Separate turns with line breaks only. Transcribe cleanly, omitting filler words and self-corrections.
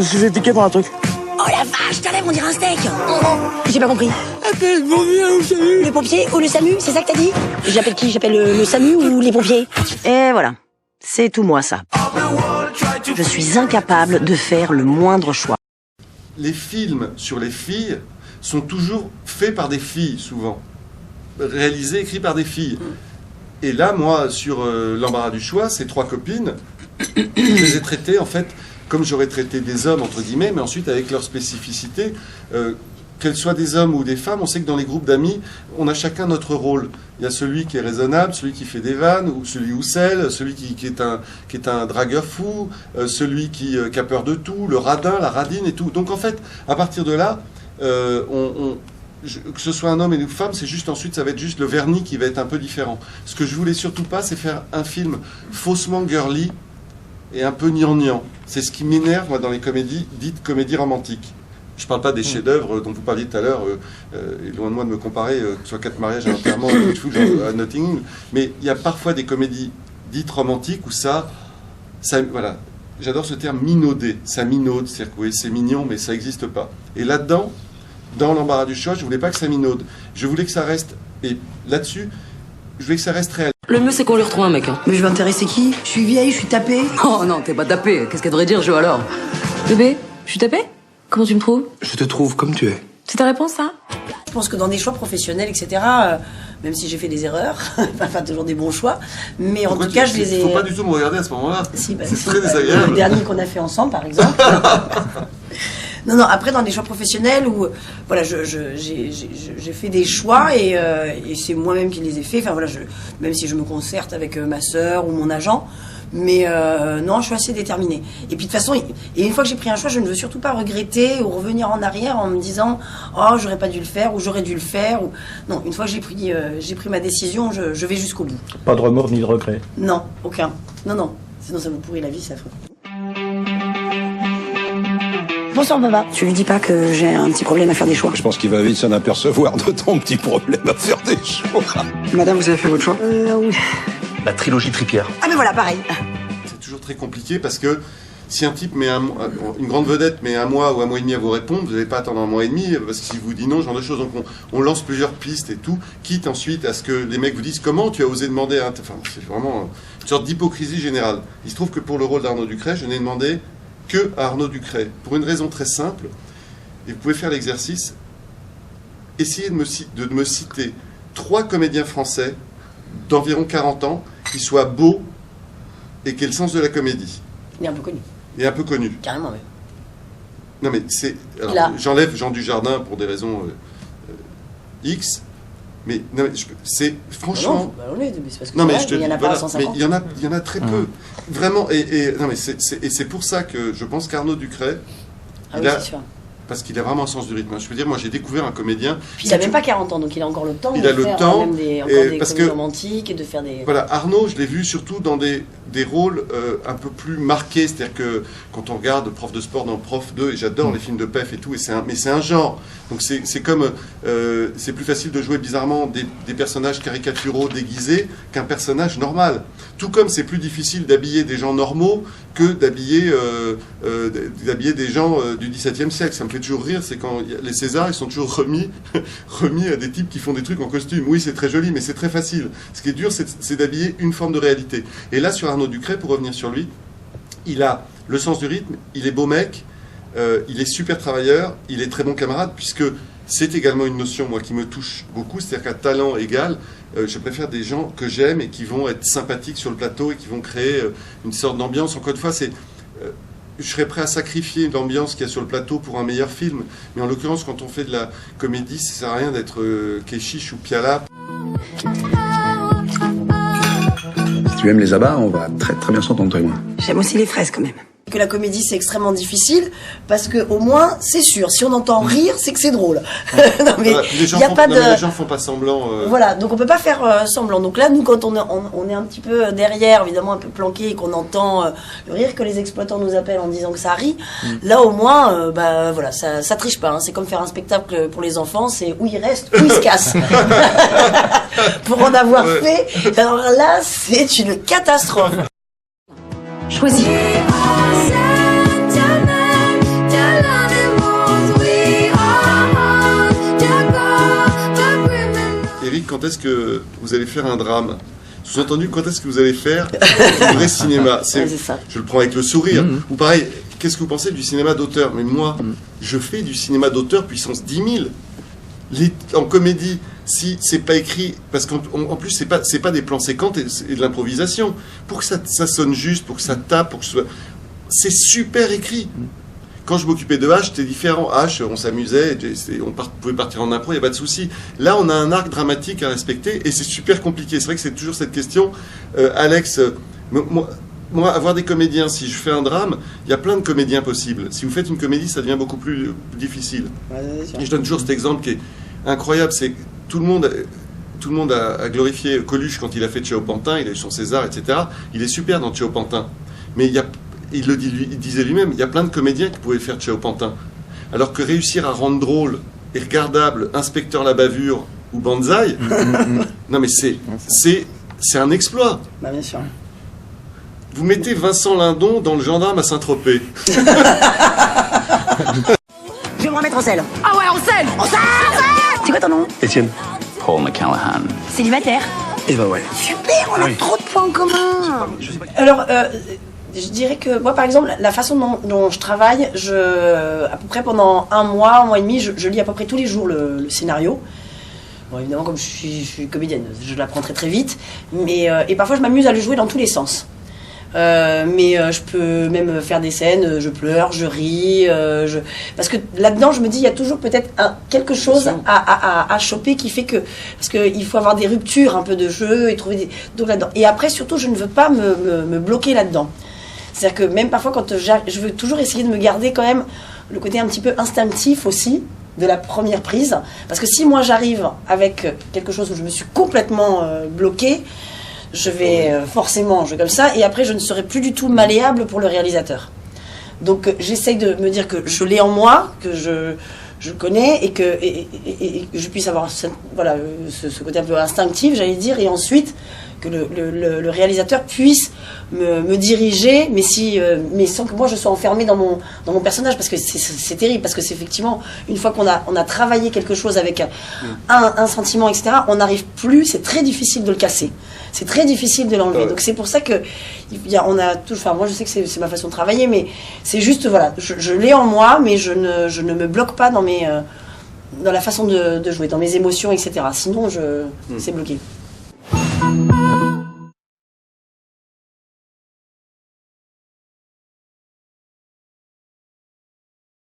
Je vais piquer pour un truc.
Oh la vache, t'enlèves, on dirait un steak. J'ai pas compris.
Appelle le pompier ou le SAMU.
Le pompier ou le SAMU, c'est ça que t'as dit? J'appelle qui? J'appelle le SAMU ou les pompiers? Et voilà, c'est tout moi ça. Je suis incapable de faire le moindre choix.
Les films sur les filles sont toujours faits par des filles, souvent. Réalisés, écrits par des filles. Et là, moi, sur l'embarras du choix, ces 3 copines, je les ai traitées, en fait, comme j'aurais traité des hommes, entre guillemets, mais ensuite avec leur spécificité. Qu'elles soient des hommes ou des femmes, on sait que dans les groupes d'amis, on a chacun notre rôle. Il y a celui qui est raisonnable, celui qui fait des vannes, ou celui ou celle, celui qui est un dragueur fou, celui qui a peur de tout, le radin, la radine et tout. Donc en fait, à partir de là, que ce soit un homme et une femme, c'est juste ensuite, ça va être juste le vernis qui va être un peu différent. Ce que je voulais surtout pas, c'est faire un film faussement girly et un peu gnangnan. C'est ce qui m'énerve, moi, dans les comédies dites comédies romantiques. Je ne parle pas des chefs-d'œuvre dont vous parliez tout à l'heure, et loin de moi de me comparer, que ce soit 4 mariages, un enterrement, à Notting Hill, mais il y a parfois des comédies dites romantiques où ça voilà, j'adore ce terme minauder, ça minaude, c'est-à-dire que oui, c'est mignon, mais ça n'existe pas. Et là-dedans, dans l'embarras du choix, je ne voulais pas que ça minaude, je voulais que ça reste, et là-dessus, je voulais que ça reste réel.
Le mieux, c'est qu'on lui retrouve un mec. Hein.
Mais je vais intéresser qui? Je suis vieille, je suis tapée.
Oh non, t'es pas tapé. Qu'est-ce qu'elle devrait dire, Jo, alors? Bébé, je suis tapée? Comment tu me trouves?
Je te trouve comme tu es.
C'est ta réponse, ça?
Je pense que dans des choix professionnels, etc., même si j'ai fait des erreurs, enfin toujours des bons choix, mais en tout cas, je les ai...
Il ne faut pas du tout me regarder à ce moment-là.
Si, bah,
c'est très désagréable.
Le dernier qu'on a fait ensemble, par exemple. Non, après, dans des choix professionnels où, voilà, j'ai fait des choix et c'est moi-même qui les ai faits. Enfin, voilà, même si je me concerte avec ma sœur ou mon agent, mais non, je suis assez déterminée. Et puis, de toute façon, et une fois que j'ai pris un choix, je ne veux surtout pas regretter ou revenir en arrière en me disant « Oh, j'aurais pas dû le faire » ou « J'aurais dû le faire » ou... Non, une fois que j'ai pris ma décision, je vais jusqu'au bout.
Pas de remords ni de regret?
Non, aucun. Non. Sinon, ça vous pourrit la vie, c'est affreux. Bonsoir, papa. Tu lui dis pas que j'ai un petit problème à faire des choix?
Je pense qu'il va vite s'en apercevoir de ton petit problème à faire des choix.
Madame, vous avez fait votre choix?
Oui.
La trilogie Tripière.
Ah mais voilà, pareil.
C'est toujours très compliqué parce que si un type met une grande vedette met 1 mois ou 1 mois et demi à vous répondre, vous n'allez pas attendre 1 mois et demi parce que si vous dit non, ce genre de choses. Donc on lance plusieurs pistes et tout, quitte ensuite à ce que les mecs vous disent comment tu as osé demander à... Enfin, c'est vraiment une sorte d'hypocrisie générale. Il se trouve que pour le rôle d'Arnaud Ducret, je n'ai demandé que à Arnaud Ducret, pour une raison très simple, et vous pouvez faire l'exercice, essayez de me citer 3 comédiens français d'environ 40 ans qui soient beaux et qui aient le sens de la comédie.
Il est un peu connu.
Et un peu connu.
Carrément, oui.
Non mais c'est... J'enlève Jean Dujardin pour des raisons X, mais non, c'est franchement...
Non, mais c'est parce que
non, mais
vrai, il y en a pas à 150.
Mais il y en a très peu. Vraiment, non, mais c'est pour ça que je pense qu'Arnaud Ducret,
c'est sûr.
Parce qu'il a vraiment un sens du rythme. Je veux dire, moi j'ai découvert un comédien...
Puis il n'a même pas 40 ans, donc il a encore le temps de faire même des comédies romantiques et de faire des...
Voilà, Arnaud, je l'ai vu surtout dans des rôles un peu plus marqués. C'est-à-dire que quand on regarde Prof de sport dans Prof 2, et j'adore les films de PEF et tout, mais c'est un genre. Donc c'est comme... c'est plus facile de jouer bizarrement des personnages caricaturaux déguisés qu'un personnage normal. Tout comme c'est plus difficile d'habiller des gens normaux que d'habiller des gens du XVIIe siècle. Ça me fait toujours rire, c'est quand les Césars, ils sont toujours remis à des types qui font des trucs en costume. Oui, c'est très joli, mais c'est très facile. Ce qui est dur, c'est d'habiller une forme de réalité. Et là, sur Arnaud Ducret, pour revenir sur lui, il a le sens du rythme, il est beau mec, il est super travailleur, il est très bon camarade, puisque c'est également une notion, moi, qui me touche beaucoup, c'est-à-dire qu'à talent égal, je préfère des gens que j'aime et qui vont être sympathiques sur le plateau et qui vont créer une sorte d'ambiance. Encore une fois, je serais prêt à sacrifier l'ambiance qu'il y a sur le plateau pour un meilleur film. Mais en l'occurrence, quand on fait de la comédie, ça sert à rien d'être Kéchiche ou Piala.
Si tu aimes les abats, on va très très bien s'entendre, toi et moi.
J'aime aussi les fraises, quand même. Que la comédie, c'est extrêmement difficile, parce que au moins, c'est sûr, si on entend rire, c'est que c'est drôle. Non, mais
voilà, les gens font pas semblant.
Voilà, donc on peut pas faire semblant. Donc là, nous, quand on est un petit peu derrière, évidemment un peu planqué, et qu'on entend le rire que les exploitants nous appellent en disant que ça rit, là au moins, voilà, ça triche pas. Hein. C'est comme faire un spectacle pour les enfants, c'est où ils restent, où ils se cassent. Pour en avoir fait, alors là, c'est une catastrophe.
Choisis.
quand est-ce que vous allez faire un drame. Sous-entendu, quand est-ce que vous allez faire du vrai cinéma.
Ouais, c'est ça.
Je le prends avec le sourire. Ou pareil, qu'est-ce que vous pensez du cinéma d'auteur? Mais moi, je fais du cinéma d'auteur puissance 10 000. En comédie, si c'est pas écrit, parce qu'en plus c'est pas des plans séquences et de l'improvisation. Pour que ça sonne juste, pour que ça tape, pour que c'est super écrit. Quand je m'occupais de H, c'était différent. H, on s'amusait, on pouvait partir en impro, il n'y a pas de souci. Là, on a un arc dramatique à respecter et c'est super compliqué. C'est vrai que c'est toujours cette question. Alex, moi, avoir des comédiens, si je fais un drame, il y a plein de comédiens possibles. Si vous faites une comédie, ça devient beaucoup plus difficile. Et je donne toujours cet exemple qui est incroyable, c'est que tout le monde a glorifié Coluche quand il a fait Ciao Pantin, il a eu son César, etc. Il est super dans Ciao Pantin. Mais il disait lui-même, il y a plein de comédiens qui pouvaient faire Ciao Pantin. Alors que réussir à rendre drôle et regardable Inspecteur la bavure ou Banzai, non mais c'est un exploit.
Bah, bien sûr.
Vous mettez Vincent Lindon dans Le Gendarme à Saint-Tropez.
Je vais me remettre en selle.
Ah ouais, en scène.
C'est quoi ton nom?
Étienne. Paul McCallahan.
Célibataire.
Et bah ouais.
Super, on a trop de points en commun. Alors, je dirais que moi, par exemple, la façon dont je travaille, à peu près pendant un mois et demi, je lis à peu près tous les jours le scénario. Bon, évidemment, comme je suis comédienne, je l'apprends très très vite. Et parfois, je m'amuse à le jouer dans tous les sens. Je peux même faire des scènes, je pleure, je ris, parce que là-dedans je me dis il y a toujours peut-être quelque chose à choper qui fait que, parce qu'il faut avoir des ruptures un peu de jeu et trouver donc là-dedans. Et après surtout je ne veux pas me bloquer là-dedans. C'est-à-dire que même parfois quand je veux toujours essayer de me garder quand même le côté un petit peu instinctif aussi de la première prise, parce que si moi j'arrive avec quelque chose où je me suis complètement bloquée, je vais forcément jouer comme ça, et après je ne serai plus du tout malléable pour le réalisateur. Donc j'essaye de me dire que je l'ai en moi, que je connais, et que je puisse avoir ce côté un peu instinctif, j'allais dire, et ensuite que le réalisateur puisse me diriger, mais sans que moi je sois enfermée dans mon personnage, parce que c'est terrible, parce que c'est effectivement, une fois qu'on a travaillé quelque chose avec un sentiment, etc., on n'arrive plus, c'est très difficile de le casser. C'est très difficile de l'enlever. Donc c'est pour ça que moi je sais que c'est ma façon de travailler, mais c'est juste, voilà, je l'ai en moi, mais je ne me bloque pas dans la façon de jouer, dans mes émotions, etc. Sinon, c'est bloqué.